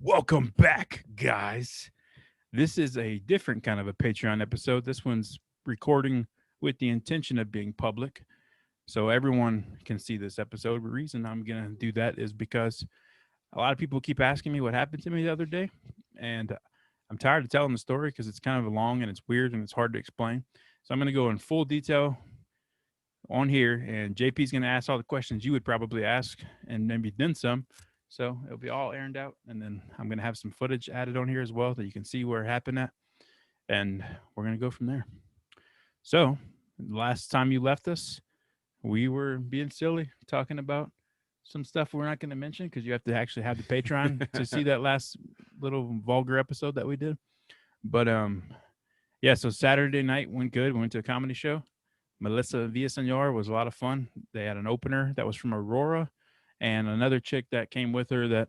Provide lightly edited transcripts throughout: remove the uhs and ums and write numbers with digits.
Welcome back, guys. This is a different kind of a Patreon episode. This one's recording with the intention of being public, so everyone can see this episode. The reason I'm going to do that is because a lot of people keep asking me what happened to me the other day, and I'm tired of telling the story because it's kind of long and it's weird and it's hard to explain. So I'm going to go in full detail on here, and JP's going to ask all the questions you would probably ask, and maybe then some. So it'll be all aired out, and then I'm going to have some footage added on here as well that you can see where it happened at, and we're going to go from there. So, last time you left us, we were being silly, talking about some stuff we're not going to mention because you have to actually have the Patreon to see that last little vulgar episode that we did. But yeah. So Saturday night went good. We went to a comedy show. Melissa Villasenor was a lot of fun. They had an opener that was from Aurora, and another chick that came with her that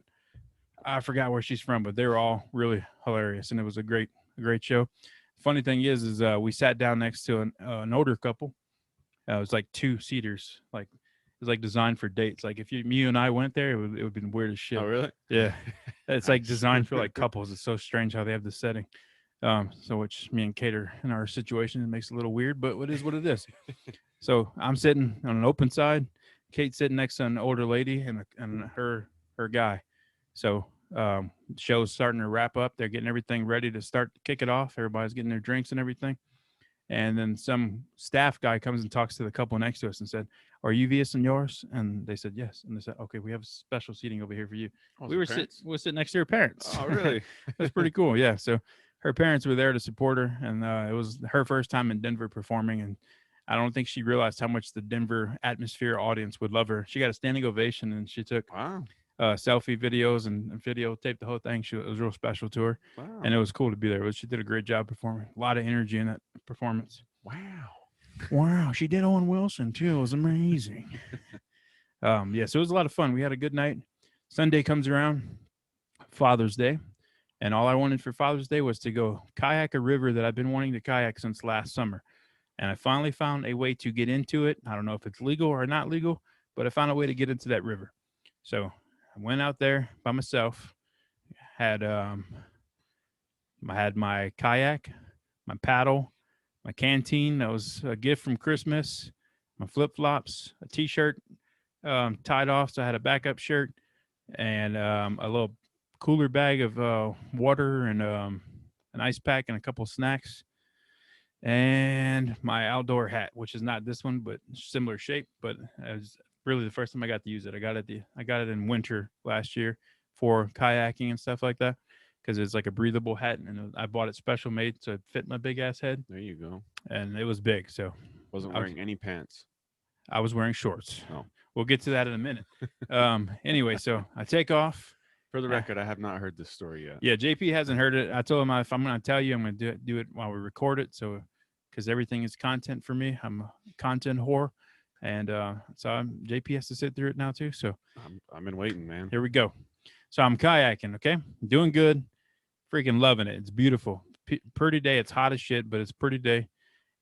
I forgot where she's from, but they were all really hilarious, and it was a great show. Funny thing is we sat down next to an older couple. It was like two seaters, like it was like designed for dates. Like if you and I went there, it would been weird as Oh, shit. really? Yeah, it's like Nice. designed for like couples. It's so strange how they have the setting. So which me and Kate are in our situation, it makes it a little weird, but it is what it is. So I'm sitting on an open side. Kate's sitting next to an older lady and her guy. So show's starting to wrap up. They're getting everything ready to start to kick it off. Everybody's getting their drinks and everything. And then some staff guy comes and talks to the couple next to us and said, "Are you Via Senors?" And they said yes. And they said, "Okay, we have special seating over here for you." Oh, We her were parents? sitting next to her parents. Oh, really? That's pretty cool. Yeah. So her parents were there to support her, and it was her first time in Denver performing. And I don't think she realized how much the Denver atmosphere audience would love her. She got a standing ovation, and she took Wow. selfie videos and videotaped the whole thing. It was real special to her, and Wow. it was cool to be there. She did a great job performing. A lot of energy in that performance. Wow. Wow, she did Owen Wilson too. It was amazing. Yeah, so it was a lot of fun. We had a good night. Sunday comes around, Father's Day, and all I wanted for Father's Day was to go kayak a river that I've been wanting to kayak since last summer. And I finally found a way to get into it. I don't know if it's legal or not legal, but I found a way to get into that river. So I went out there by myself. Had I had my kayak, my paddle, my canteen that was a gift from Christmas, my flip flops, a t-shirt tied off, so I had a backup shirt, and a little cooler bag of water and an ice pack and a couple snacks, and my outdoor hat, which is not this one, but similar shape. But it was really the first time I got to use it. I got it in winter last year for kayaking and stuff like that because it's like a breathable hat, and I bought it special made to fit my big ass head, There you go. and it was big. So Wasn't I was wearing any pants. I was wearing shorts. Oh. We'll get to that in a minute. Anyway, so I take off. For the Uh, record, I have not heard this story yet. Yeah, JP hasn't heard it. I told him if I'm going to tell you, I'm going to do it while we record it. So, because everything is content for me, I'm a content whore, and JP has to sit through it now too. So I'm in waiting, man. here we go. So I'm kayaking. Okay, doing good, freaking loving it. It's beautiful, pretty day. It's hot as shit, but it's pretty day,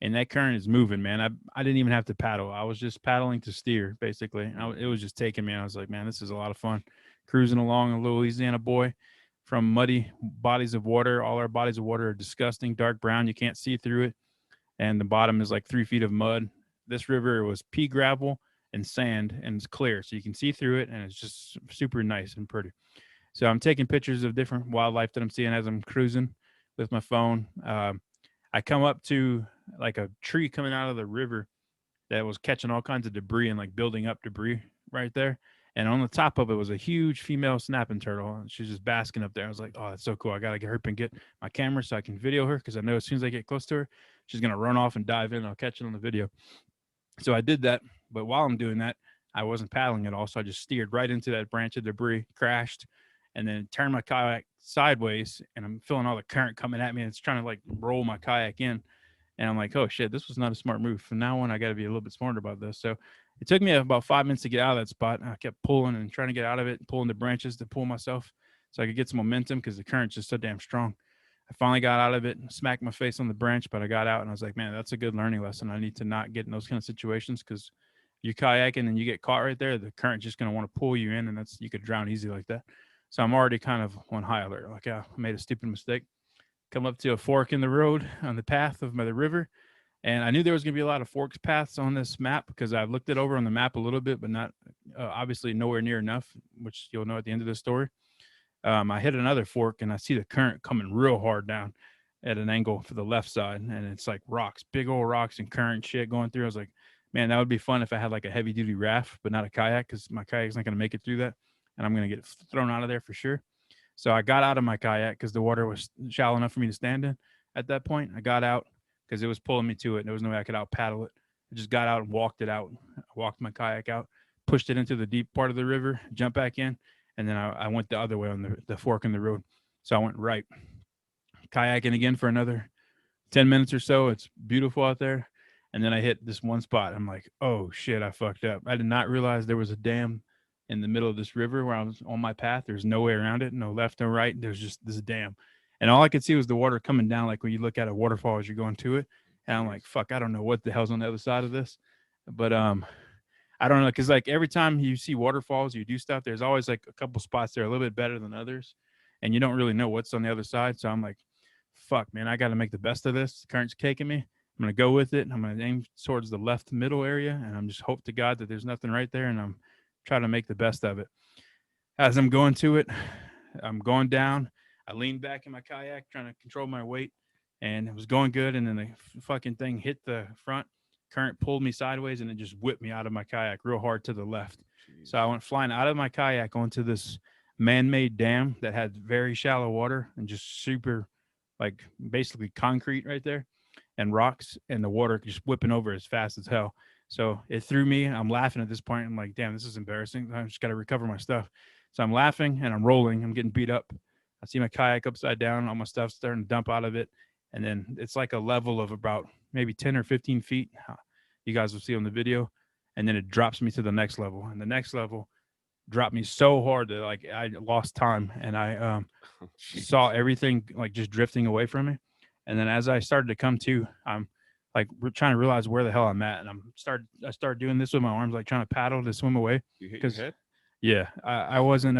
and that current is moving, man. I didn't even have to paddle. I was just paddling to steer, basically. It was just taking me. I was like, man, this is a lot of fun. Cruising along a little Louisiana boy from muddy bodies of water. All our bodies of water are disgusting, dark brown. You can't see through it, and the bottom is like 3 feet of mud. This river was pea gravel and sand, and it's clear, so you can see through it, and it's just super nice and pretty. So I'm taking pictures of different wildlife that I'm seeing as I'm cruising with my phone. I come up to like a tree coming out of the river that was catching all kinds of debris and like building up debris right there. And on the top of it was a huge female snapping turtle. And she's just basking up there. I was like, oh, that's so cool. I got to get her up and get my camera so I can video her because I know as soon as I get close to her, she's going to run off and dive in. I'll catch it on the video. So I did that. But while I'm doing that, I wasn't paddling at all. So I just steered right into that branch of debris, crashed, and then turned my kayak sideways. And I'm feeling all the current coming at me. And it's trying to like roll my kayak in. And I'm like, oh shit, this was not a smart move. From now on, I got to be a little bit smarter about this. So it took me about 5 minutes to get out of that spot. I kept pulling and trying to get out of it, pulling the branches to pull myself so I could get some momentum because the current's just so damn strong. I finally got out of it, smacked my face on the branch, but I got out and I was like, man, that's a good learning lesson. I need to not get in those kind of situations because you're kayaking and you get caught right there. The current's just going to want to pull you in, and you could drown easy like that. So I'm already kind of on high alert. Like, yeah, I made a stupid mistake. Come up to a fork in the road on the path of the river. And I knew there was going to be a lot of forks paths on this map because I looked it over on the map a little bit, but not obviously nowhere near enough, which you'll know at the end of the story. I hit another fork and I see the current coming real hard down at an angle for the left side. And it's like rocks, big old rocks and current shit going through. I was like, man, that would be fun if I had like a heavy duty raft, but not a kayak because my kayak's not going to make it through that. And I'm going to get thrown out of there for sure. So I got out of my kayak because the water was shallow enough for me to stand in at that point. I got out because it was pulling me to it. There was no way I could out paddle it. I just got out and walked it out. I walked my kayak out, pushed it into the deep part of the river, jumped back in, and then I went the other way on the fork in the road. So I went right, kayaking again for another 10 minutes or so. It's beautiful out there. And then I hit this one spot. I'm like, oh shit, I fucked up. I did not realize there was a dam in the middle of this river where I was on my path. There's no way around it, no left, no right. There's just this dam. And all I could see was the water coming down, like when you look at a waterfall as you're going to it. And I'm like, fuck, I don't know what the hell's on the other side of this. But I don't know, because like every time you see waterfalls, you do stuff, there's always like a couple spots that are a little bit better than others. And you don't really know what's on the other side. So I'm like, fuck, man, I got to make the best of this. The current's caking me. I'm going to go with it. I'm going to aim towards the left middle area. And I'm just hope to God that there's nothing right there. And I'm trying to make the best of it. As I'm going to it, I'm going down. I leaned back in my kayak, trying to control my weight. And it was going good. And then the fucking thing hit the front. Current pulled me sideways and it just whipped me out of my kayak real hard to the left. Jeez. So I went flying out of my kayak onto this man-made dam that had very shallow water and just super, like basically concrete right there and rocks, and the water just whipping over as fast as hell. So it threw me. I'm laughing at this point. I'm like, damn, this is embarrassing. I just got to recover my stuff. So I'm laughing and I'm rolling. I'm getting beat up. I see my kayak upside down. All my stuff's starting to dump out of it. And then it's like a level of about maybe 10 or 15 feet. You guys will see on the video. And then it drops me to the next level. And the next level dropped me so hard that like I lost time. And I saw everything like just drifting away from me. And then as I started to come to, I'm like trying to realize where the hell I'm at. And I started doing this with my arms, like trying to paddle to swim away. You hit your head? Yeah, I wasn't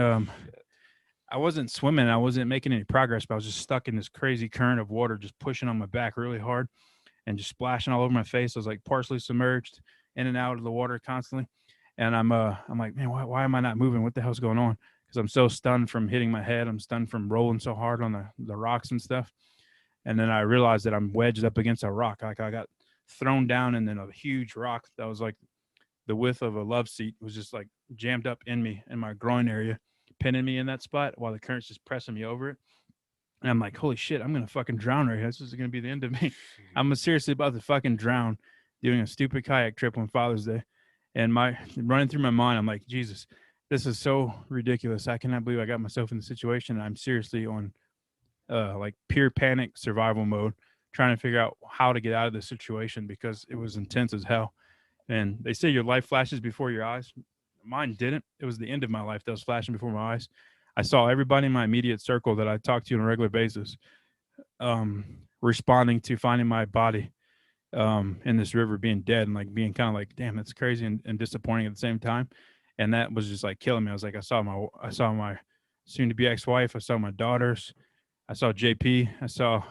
swimming. I wasn't making any progress, but I was just stuck in this crazy current of water, just pushing on my back really hard and just splashing all over my face. I was like partially submerged in and out of the water constantly. And I'm like, man, why am I not moving? What the hell's going on? Because I'm so stunned from hitting my head. I'm stunned from rolling so hard on the rocks and stuff. And then I realized that I'm wedged up against a rock. Like I got thrown down, and then a huge rock that was like the width of a love seat was just like jammed up in me in my groin area, pinning me in that spot while the current's just pressing me over it. And I'm like, holy shit, I'm going to fucking drown right here. This is going to be the end of me. I'm seriously about to fucking drown doing a stupid kayak trip on Father's Day. And my running through my mind, I'm like, Jesus, this is so ridiculous. I cannot believe I got myself in the situation. I'm seriously on like pure panic survival mode, trying to figure out how to get out of this situation because it was intense as hell. And they say your life flashes before your eyes. Mine didn't. It was the end of my life that was flashing before my eyes. I saw everybody in my immediate circle that I talked to on a regular basis responding to finding my body in this river being dead, and like being kind of like, damn, that's crazy and disappointing at the same time. And that was just like killing me. I was like, I saw my soon to be ex-wife. I saw my daughters. I saw JP. I saw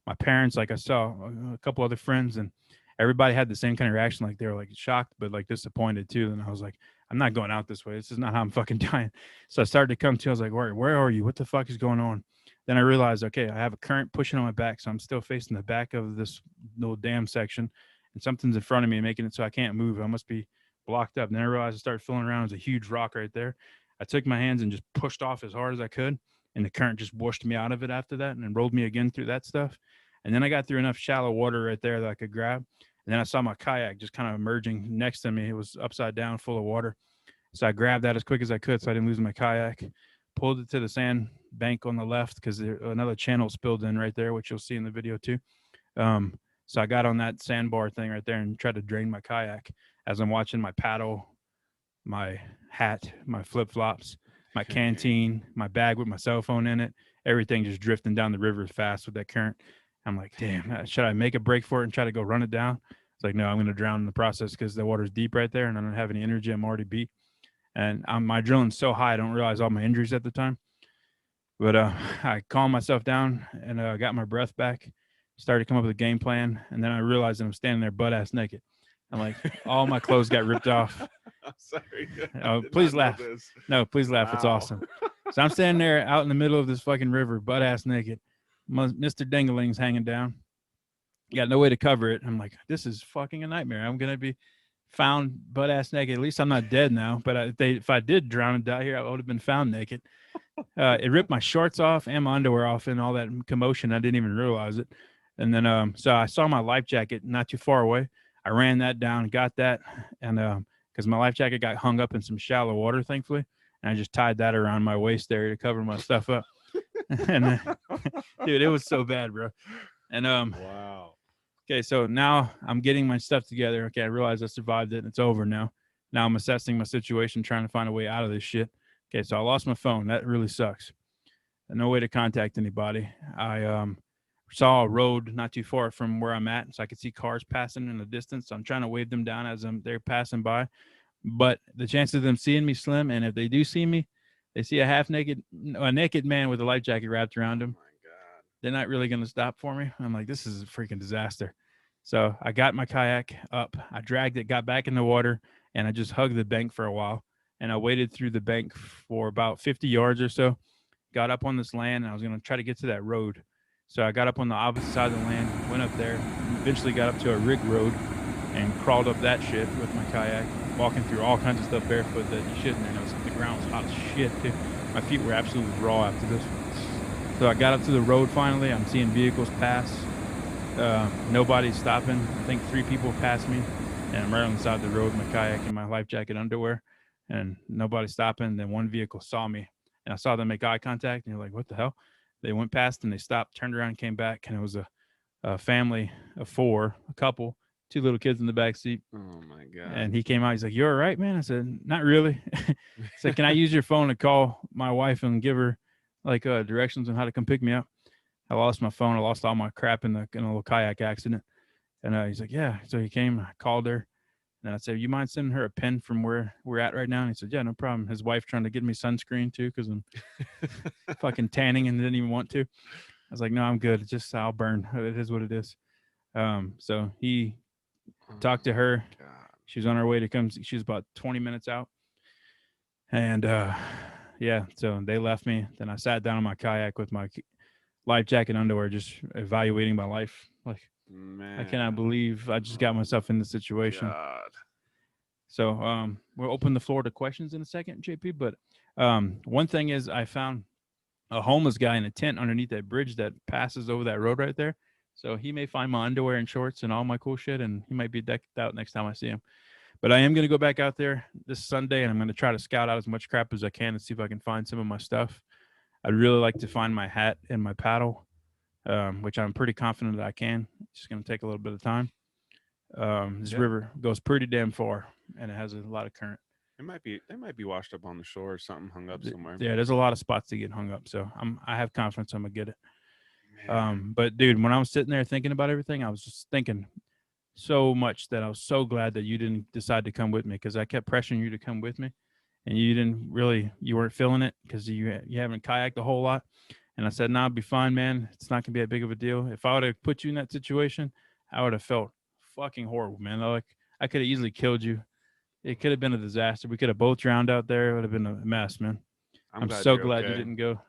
my parents. Like I saw a couple other friends, and everybody had the same kind of reaction. Like they were like shocked, but like disappointed too. And I was like, I'm not going out this way. This is not how I'm fucking dying. So I started to come to, I was like, where are you? What the fuck is going on? Then I realized, okay, I have a current pushing on my back. So I'm still facing the back of this little dam section, and something's in front of me making it so I can't move. I must be blocked up. And then I realized I started feeling around. There's a huge rock right there. I took my hands and just pushed off as hard as I could. And the current just washed me out of it after that and then rolled me again through that stuff. And then I got through enough shallow water right there that I could grab. And then I saw my kayak just kind of emerging next to me. It was upside down, full of water. So I grabbed that as quick as I could so I didn't lose my kayak, pulled it to the sand bank on the left because another channel spilled in right there, which you'll see in the video too. So I got on that sandbar thing right there and tried to drain my kayak as I'm watching my paddle, my hat, my flip-flops, my canteen, my bag with my cell phone in it, everything just drifting down the river fast with that current. I'm like, damn, should I make a break for it and try to go run it down? It's like, no, I'm going to drown in the process because the water's deep right there and I don't have any energy. I'm already beat. And my adrenaline's so high, I don't realize all my injuries at the time. But I calmed myself down and got my breath back. Started to come up with a game plan, and then I realized that I'm standing there butt ass naked. I'm like, all my clothes got ripped off. I'm sorry. I Oh, did please not know laugh. this. No, please laugh. It's Wow. awesome. So I'm standing there out in the middle of this fucking river, butt ass naked. Mr. Dingaling's hanging down. Got no way to cover it. I'm like, this is fucking a nightmare. I'm gonna be found butt ass naked. At least I'm not dead now. But if I did drown and die here, I would have been found naked. It ripped my shorts off and my underwear off, and all that commotion. I didn't even realize it. And then, so I saw my life jacket not too far away. I ran that down, got that, and because my life jacket got hung up in some shallow water, thankfully, and I just tied that around my waist there to cover my stuff up. And dude, it was so bad, bro. And Wow. okay, so now I'm getting my stuff together. Okay, I realize I survived it. It's over now. Now I'm assessing my situation, trying to find a way out of this shit. Okay, so I lost my phone. That really sucks. No way to contact anybody. I saw a road not too far from where I'm at, so I could see cars passing in the distance. So I'm trying to wave them down as they're passing by, but the chances of them seeing me slim. And if they do see me, they see a naked man with a life jacket wrapped around Oh him. my God. They're not really going to stop for me. I'm like, this is a freaking disaster. So I got my kayak up, I dragged it, got back in the water, and I just hugged the bank for a while. And I waded through the bank for about 50 yards or so, got up on this land, and I was going to try to get to that road. So I got up on the opposite side of the land, went up there, and eventually got up to a rig road and crawled up that shit with my kayak, walking through all kinds of stuff barefoot that you shouldn't. And the ground was hot as shit, too. My feet were absolutely raw after this. So I got up to the road finally. I'm seeing vehicles pass. Nobody's stopping. I think 3 people passed me, and I'm right on the side of the road, my kayak and my life jacket underwear, and nobody's stopping. Then one vehicle saw me, and I saw them make eye contact, and you're like, what the hell? They went past and they stopped, turned around, came back, and it was a family of 4, a couple, 2 little kids in the back seat. Oh my God. And he came out. He's like, "You all right, man?" I said, "Not really." He said, "Can I use your phone to call my wife and give her like directions on how to come pick me up?" I lost my phone. I lost all my crap in a little kayak accident. And he's like, "Yeah." So he came. I called her, and I said, "You mind sending her a pin from where we're at right now?" And he said, "Yeah, no problem." His wife trying to get me sunscreen too because I'm fucking tanning and didn't even want to. I was like, "No, I'm good. It's just I'll burn. It is what it is." So he talked to her. God. She was on her way to come. She was about 20 minutes out. And yeah, so they left me. Then I sat down on my kayak with my life jacket underwear, just evaluating my life. Like, I cannot Man. believe I just got myself in this situation. God. So we'll open the floor to questions in a second, JP. But one thing is, I found a homeless guy in a tent underneath that bridge that passes over that road right there. So he may find my underwear and shorts and all my cool shit, and he might be decked out next time I see him. But I am going to go back out there this Sunday, and I'm going to try to scout out as much crap as I can and see if I can find some of my stuff. I'd really like to find my hat and my paddle, which I'm pretty confident that I can. It's just going to take a little bit of time. This Yeah. river goes pretty damn far, and it has a lot of current. They might be washed up on the shore or something, hung up somewhere. Yeah, there's a lot of spots to get hung up, so I have confidence I'm gonna get it. Man. But dude, when I was sitting there thinking about everything, I was just thinking so much that I was so glad that you didn't decide to come with me because I kept pressuring you to come with me, and you weren't feeling it because you haven't kayaked a whole lot. And I said, "Nah, I'll be fine, man. It's not gonna be that big of a deal." If I would have put you in that situation, I would have felt fucking horrible, man. Like I could have easily killed you. It could have been a disaster. We could have both drowned out there. It would have been a mess, man. I'm I'm glad so you're glad you okay. didn't go.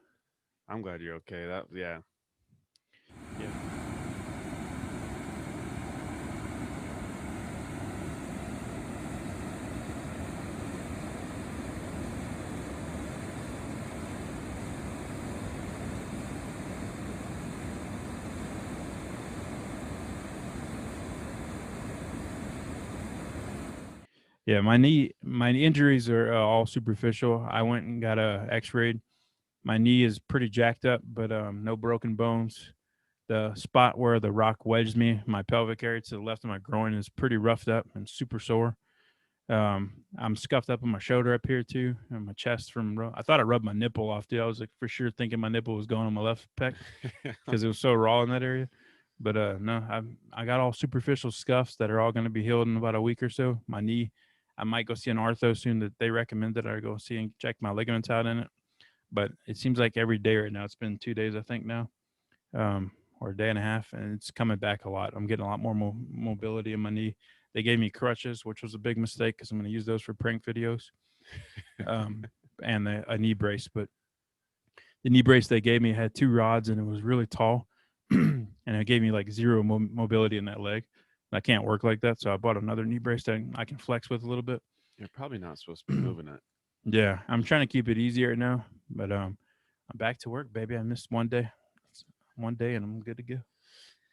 I'm glad you're okay. Yeah. Yeah. Yeah, my injuries are all superficial. I went and got a X-rayed. My knee is pretty jacked up, but no broken bones. The spot where the rock wedged me, my pelvic area to the left of my groin, is pretty roughed up and super sore. I'm scuffed up on my shoulder up here too, and my chest I thought I rubbed my nipple off, dude. I was like for sure thinking my nipple was going on my left pec because it was so raw in that area. But no, I got all superficial scuffs that are all going to be healed in about a week or so. My knee, I might go see an ortho soon that they recommended I go see and check my ligaments out in it. but it seems like every day right now. It's been 2 days, I think now, or a day and a half, and it's coming back a lot. I'm getting a lot more mobility in my knee. They gave me crutches, which was a big mistake because I'm going to use those for prank videos, um, and a knee brace. But the knee brace they gave me had two rods, and it was really tall, and it gave me like zero mobility in that leg. I can't work like that, so I bought another knee brace that I can flex with a little bit. You're probably not supposed to be moving it. Yeah, I'm trying to keep it easier now, but I'm back to work, baby. I missed one day. It's one day, and I'm good to go.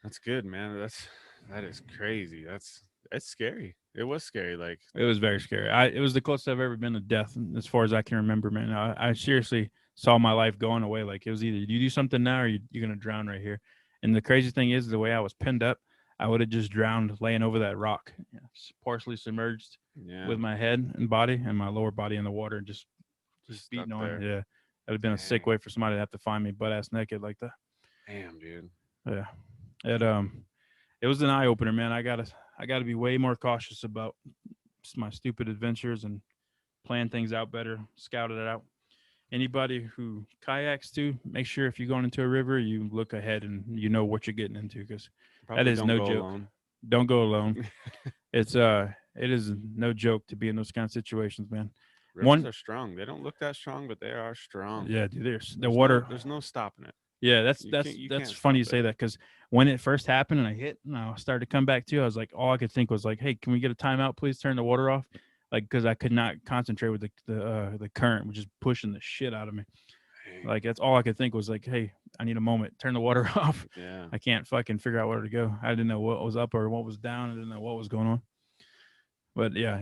That's good, man. That is crazy. It's scary. It was scary. Like, It was very scary. It was the closest I've ever been to death, as far as I can remember, man. I seriously saw my life going away. Like it was either you do something now, or you're gonna drown right here. And the crazy thing is, the way I was pinned up, I would have just drowned laying over that rock, partially submerged yeah, with my head and body and my lower body in the water, and just stuck beating on. there. Yeah, that would have been a sick Dang. way for somebody to have to find me butt ass naked like that. Damn, dude. Yeah, it it was an eye opener, man. I gotta be way more cautious about my stupid adventures and plan things out better, scout it out. Anybody who kayaks too, make sure if you're going into a river, you look ahead and you know what you're getting into because that Probably is don't no go joke. alone. Don't go alone. It is no joke to be in those kind of situations, man. Rivers One, are strong. They don't look that strong, but they are strong. yeah, dude, there's the water. There's no stopping it. Yeah, You that's can't funny stop you it. say that because when it first happened and I hit and I started to come back to, I was like, all I could think was like, hey, can we get a timeout, please? Turn the water off, like because I could not concentrate with the current, which is pushing the shit out of me. Dang. Like that's all I could think was like, hey, I need a moment. Turn the water off. Yeah. I can't fucking figure out where to go. I didn't know what was up or what was down. I didn't know what was going on. But yeah,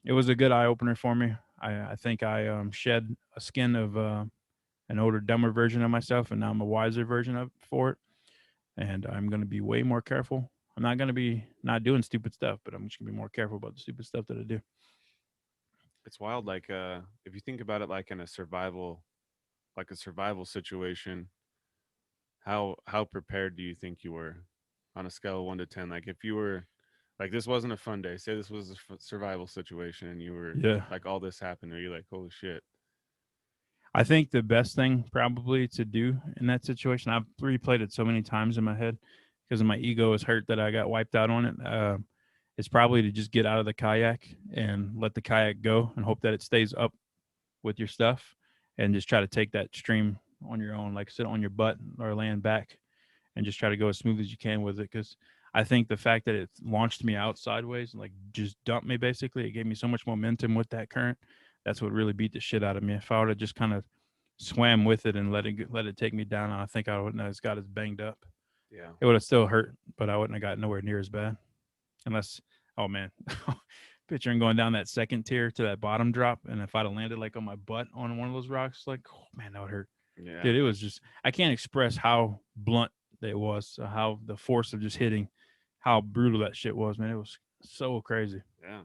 it was a good eye opener for me. I think I shed a skin of an older, dumber version of myself, and now I'm a wiser version of for it. And I'm gonna be way more careful. I'm not gonna be not doing stupid stuff, but I'm just gonna be more careful about the stupid stuff that I do. It's wild. Like, if you think about it, like in a survival situation, how prepared do you think you were on a scale of 1 to 10? Like, if you were like this wasn't a fun day. Say this was a survival situation, and you were Yeah, like all this happened, are you like, holy shit? I think the best thing probably to do in that situation, I've replayed it so many times in my head because my ego is hurt that I got wiped out on it. Is probably to just get out of the kayak and let the kayak go and hope that it stays up with your stuff and just try to take that stream on your own, like sit on your butt or laying back and just try to go as smooth as you can with it. Because I think the fact that it launched me out sideways and like just dumped me basically, it gave me so much momentum with that current. That's what really beat the shit out of me. If I would have just kind of swam with it and let it take me down, I think I wouldn't have got as banged up. Yeah. It would have still hurt, but I wouldn't have got nowhere near as bad. Unless, oh man, picturing going down that second tier to that bottom drop, and if I'd have landed like on my butt on one of those rocks, like, oh man, that would hurt. Yeah. Dude, it was just I can't express how blunt it was, how the force of just hitting, how brutal that shit was, man. It was so crazy. Yeah.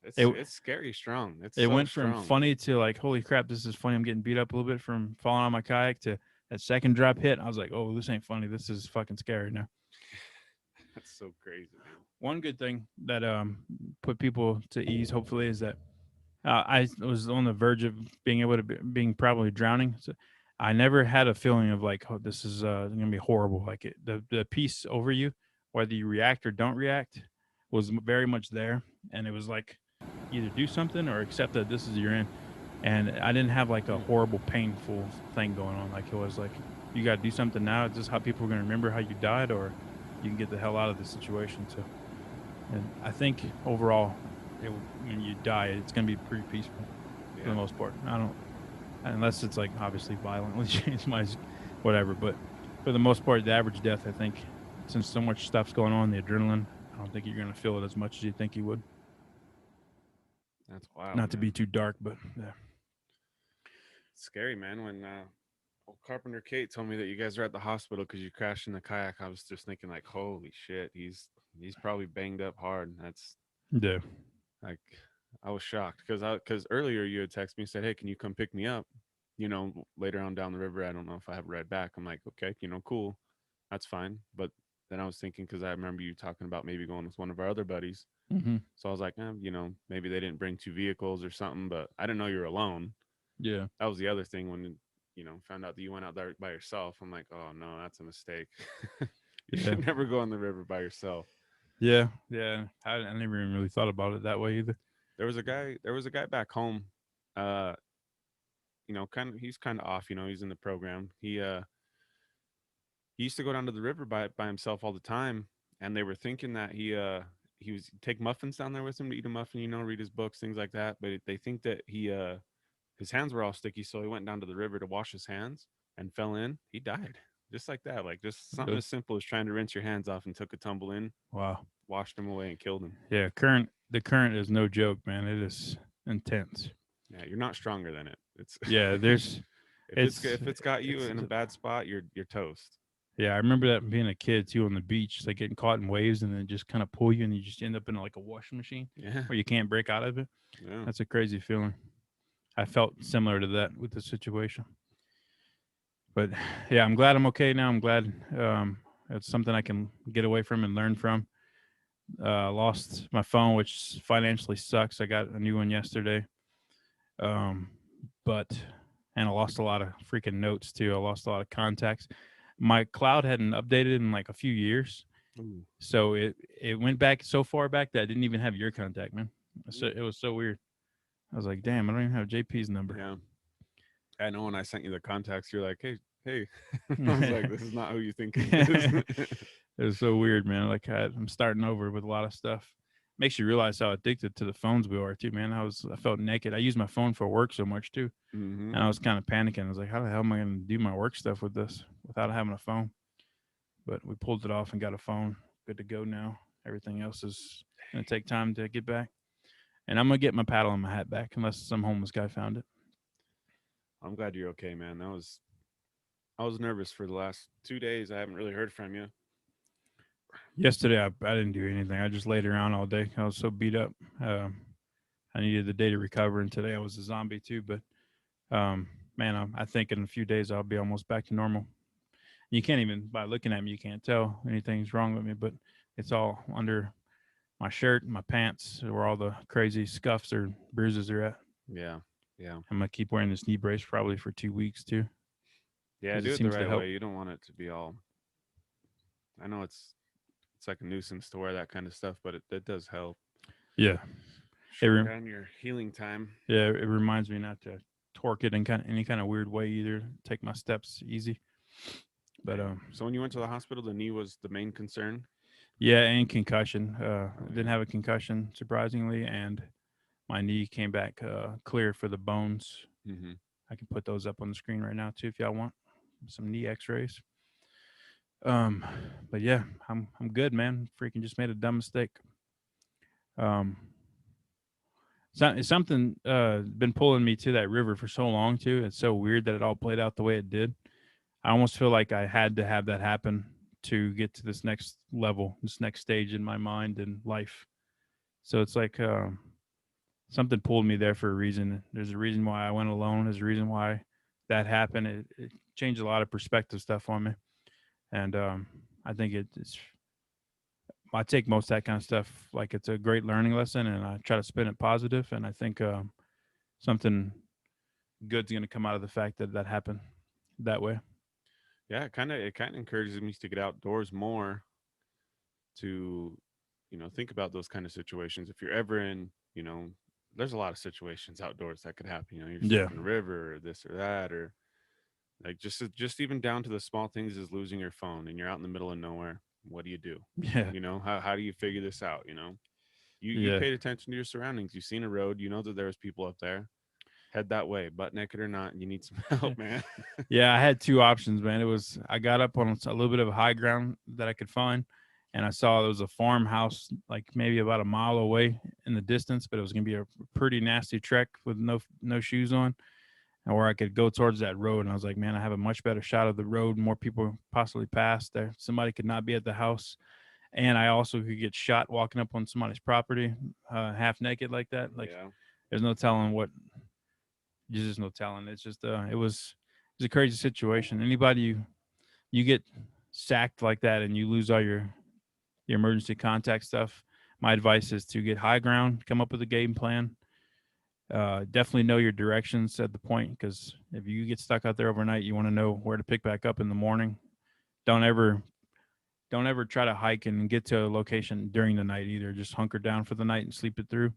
It It's scary strong. It's it so went from strong. funny to like, holy crap, this is funny. I'm getting beat up a little bit from falling on my kayak to that second drop hit. I was like, oh, this ain't funny. This is fucking scary now. That's so crazy, dude. One good thing that put people to ease, hopefully, is that I was on the verge of being able to being probably drowning. So I never had a feeling of like, oh, this is gonna be horrible. Like the peace over you, whether you react or don't react, was very much there, and it was like either do something or accept that this is your end. And I didn't have like a Hmm. horrible, painful thing going on. Like it was like you got to do something now. Is this how people are gonna remember how you died, or you can get the hell out of the situation? So, and I think overall, when you die, it's gonna be pretty peaceful for the Yeah. most part. I don't unless it's like obviously violently change my whatever, but for the most part, the average death, I think, since so much stuff's going on, the adrenaline, I don't think you're gonna feel it as much as you think you would. That's wild, Not to be man. too dark, but yeah. It's scary, man. When old Carpenter Kate told me that you guys are at the hospital because you crashed in the kayak, I was just thinking like, holy shit, he's probably banged up hard. That's Yeah. like, I was shocked because earlier you had texted me and said, hey, can you come pick me up? Later on down the river. I don't know if I have a ride back. I'm like, okay, cool, that's fine. But then I was thinking because I remember you talking about maybe going with one of our other buddies. Hmm. So I was like, maybe they didn't bring two vehicles or something, but I didn't know you were alone. Yeah. That was the other thing when found out that you went out there by yourself. I'm like, oh no, that's a mistake. You Yeah. should never go on the river by yourself. Yeah. Yeah. I never even really thought about it that way either. There was a guy back home. Uh, kind of he's kind of off. He's in the program. He used to go down to the river by himself all the time, and they were thinking that he was take muffins down there with him to eat a muffin, read his books, things like that. But they think that his hands were all sticky, so he went down to the river to wash his hands and fell in. He died just like that, like just something Really? as simple as trying to rinse your hands off and took a tumble in, Wow. washed him away, and killed him. Yeah. The current is no joke, man. It is intense. Yeah, you're not stronger than it. It's Yeah. There's, if it's got you it's, in a bad spot, you're toast. yeah. I remember that being a kid too on the beach, like getting caught in waves and then just kind of pull you and you just end up in like a washing machine Yeah, where you can't break out of it. yeah. That's a crazy feeling. I felt similar to that with the situation. But yeah, I'm glad I'm okay now. I'm glad it's something I can get away from and learn from. Lost my phone, which financially sucks. I got a new one yesterday. Um, but and I lost a lot of freaking notes too. I lost a lot of contacts. My cloud hadn't updated in like a few years, Ooh. so it went back so far back that I didn't even have your contact, man. So Mm. it was so weird. I was like, damn, I don't even have JP's number. Yeah. I know when I sent you the contacts, you're like, hey. I was like, this is not who you think it is. It was so weird, man. Like I'm starting over with a lot of stuff. Makes you realize how addicted to the phones we are too, man. I felt naked. I use my phone for work so much too, Hmm. and I was kind of panicking. I was like, how the hell am I going to do my work stuff with this without having a phone? But we pulled it off and got a phone. Good to go now. Everything else is going to take time to get back, and I'm gonna get my paddle and my hat back unless some homeless guy found it. I'm glad you're okay, man. I was nervous for the last 2 days. I haven't really heard from you. Yesterday, I didn't do anything. I just laid around all day. I was so beat up. Um, I needed the day to recover, and today I was a zombie too. But man, I think in a few days I'll be almost back to normal. You can't even by looking at me, you can't tell anything's wrong with me, but it's all under my shirt, my pants, where all the crazy scuffs or bruises are at. Yeah, yeah, I'm gonna keep wearing this knee brace probably for 2 weeks too, yeah. because it Do it the seems to right help. way. You don't want it to be all. I know it's like a nuisance to wear that kind of stuff, but it does help Yeah, it shorten re- down your healing time. yeah, it reminds me not to torque it in any kind of weird way either. Take my steps easy, but Yeah. So when you went to the hospital, the knee was the main concern. yeah, and concussion. Oh I didn't yeah. have a concussion surprisingly, and my knee came back clear for the bones. Hmm. I can put those up on the screen right now too if y'all want some knee X-rays. But yeah, I'm good, man. Freaking just made a dumb mistake. Um, it's something been pulling me to that river for so long too. It's so weird that it all played out the way it did. I almost feel like I had to have that happen to get to this next level, this next stage in my mind and life. So it's like something pulled me there for a reason. There's a reason why I went alone. There's a reason why that happened. It changed a lot of perspective stuff on me, and I think it's. I take most of that kind of stuff like it's a great learning lesson, and I try to spin it positive. And I think something good's going to come out of the fact that that happened that way. Yeah, it kind of encourages me to get outdoors more to think about those kind of situations. If you're ever in, there's a lot of situations outdoors that could happen. You're stuck Yeah, in a river or this or that, or like just even down to the small things is losing your phone and you're out in the middle of nowhere. What do you do? yeah, How do you figure this out? You yeah, paid attention to your surroundings. You've seen a road. You know that there was people up there. Head that way, butt naked or not. You need some help, man. yeah. I had two options, man. It was I got up on a little bit of a high ground that I could find, and I saw there was a farmhouse like maybe about a mile away in the distance, but it was gonna be a pretty nasty trek with no shoes on, and where I could go towards that road. And I was like, man, I have a much better shot of the road. More people possibly pass there. Somebody could not be at the house, and I also could get shot walking up on somebody's property, half naked like that. Like, Yeah. there's no telling what. There's just no telling. It's just it was a crazy situation. Anybody you get sacked like that and you lose all your emergency contact stuff. My advice is to get high ground, come up with a game plan, Definitely know your directions at the point, because if you get stuck out there overnight, you want to know where to pick back up in the morning. Don't ever don't ever try to hike and get to a location during the night either. Just hunker down for the night and sleep it through.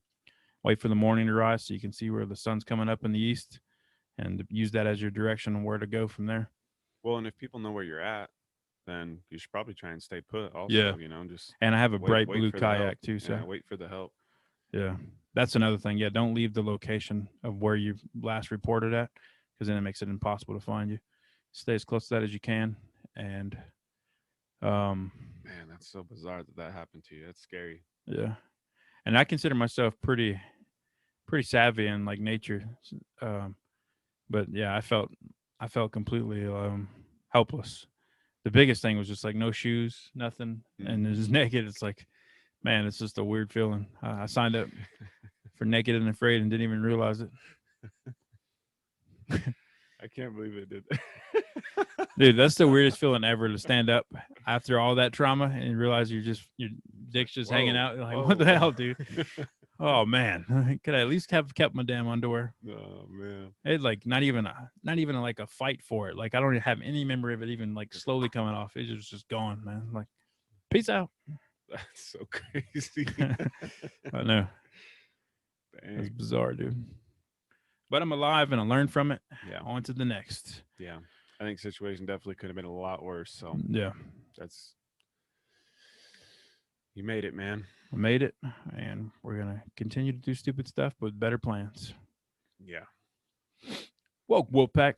Wait for the morning to rise so you can see where the sun's coming up in the east, and use that as your direction on where to go from there. Well, and if people know where you're at, then you should probably try and stay put. Yeah. Also, just And I have a bright wait blue for the help. kayak too, so Yeah, wait for the help. yeah. That's another thing. Yeah, don't leave the location of where you last reported at, because then it makes it impossible to find you. Stay as close to that as you can, and um, Man, that's so bizarre that that happened to you. That's scary. yeah. And I consider myself pretty savvy in like nature, um, but yeah, I felt completely helpless. The biggest thing was just like no shoes, nothing, and it's just naked. It's like, man, it's just a weird feeling. I signed up for Naked and Afraid and didn't even realize it. I can't believe it did. Dude, that's the weirdest feeling ever, to stand up after all that trauma and you realize your dick's just hanging out. You're like, what the hell, dude? Oh man, could I at least have kept my damn underwear? Oh man, It like not even like a fight for it. Like I don't even have any memory of it even like slowly coming off. It was just gone, man. Like, peace out. that's so crazy. I know, it's Dang. bizarre, dude. But I'm alive and I learned from it. Yeah, On to the next. yeah. I think situation definitely could have been a lot worse. So Yeah, that's you made it, man. I made it, and we're gonna continue to do stupid stuff with better plans. Yeah. Woke Wolfpack.